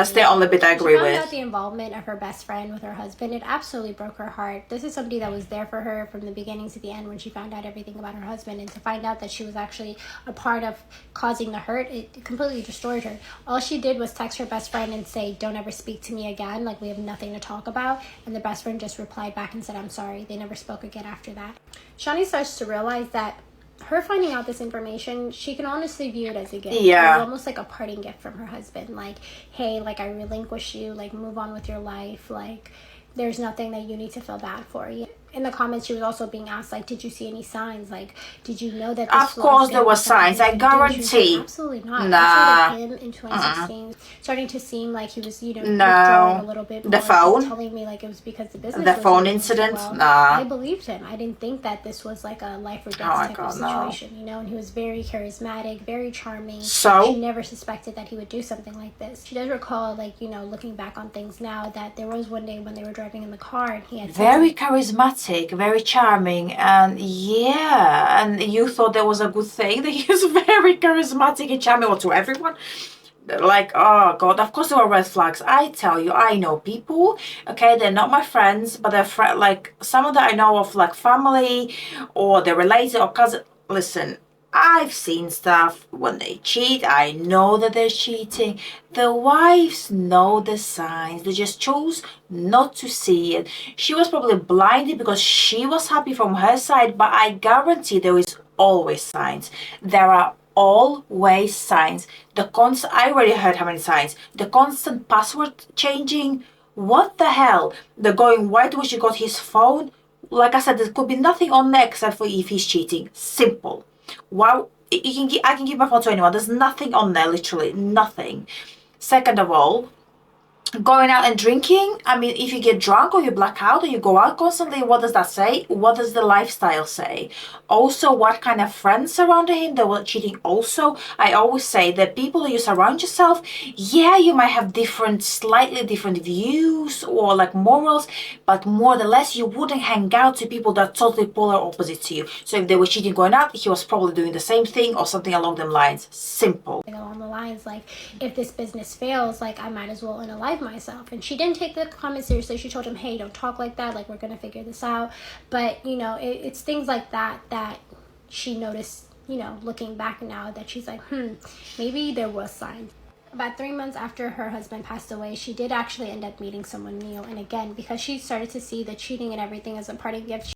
That's the only bit I agree She found with. out the involvement of her best friend with her husband. It absolutely broke her heart. This is somebody that was there for her from the beginning to the end when she found out everything about her husband. And to find out that she was actually a part of causing the hurt, it completely destroyed her. All she did was text her best friend and say, "Don't ever speak to me again. Like, we have nothing to talk about." And the best friend just replied back and said, "I'm sorry." They never spoke again after that. Shani starts to realize that her finding out this information, she can honestly view it as a gift. Yeah. It was almost like a parting gift from her husband. Like, hey, like, I relinquish you. Like, move on with your life. Like, there's nothing that you need to feel bad for. In the comments, she was also being asked, like, did you see any signs? Like, did you know that this Of course there was signs, I guarantee. Absolutely not. Nah. Outside of him in 2016, starting to seem like he was, withdrawing a little bit more. The phone? Telling me, like, it was because the business The was phone doing incident? so well. Nah. I believed him. I didn't think that this was like a life or death type of situation, And he was very charismatic, very charming. So? She never suspected that he would do something like this. She does recall, like, looking back on things now, that there was one day when they were driving in the car and he had very charismatic, very charming, and yeah, and you thought that was a good thing that he was very charismatic and charming, or to everyone. Like, oh god, of course there were red flags. I tell you, I know people, okay, they're not my friends, but they're like someone that I know of, like family or they're related or cousin. Listen, I've seen stuff when they cheat. I know that they're cheating. The wives know the signs. They just chose not to see it. She was probably blinded because she was happy from her side, but I guarantee there is always signs. There are always signs. I already heard how many signs. The constant password changing. What the hell? The going white when she got his phone. Like I said, there could be nothing on there except for if he's cheating. Simple. Wow, I can give my phone to anyone. There's nothing on there, literally nothing. Second of all, going out and drinking. I mean, if you get drunk or you black out or you go out constantly, what does that say? What does the lifestyle say? Also, what kind of friends surrounded him that were cheating? Also, I always say that people that you surround yourself, yeah, you might have slightly different views or like morals, but more or less you wouldn't hang out to people that are totally polar opposite to you. So if they were cheating going out, he was probably doing the same thing or something along them lines. Simple. Along the lines, like, if this business fails, like, I might as well unalive myself. And she didn't take the comment seriously. She told him, hey, don't talk like that, like, we're gonna figure this out. But it's things like that she noticed, looking back now, that she's like, maybe there was signs. About 3 months after her husband passed away, she did actually end up meeting someone new. And again, because she started to see the cheating and everything as a parting gift,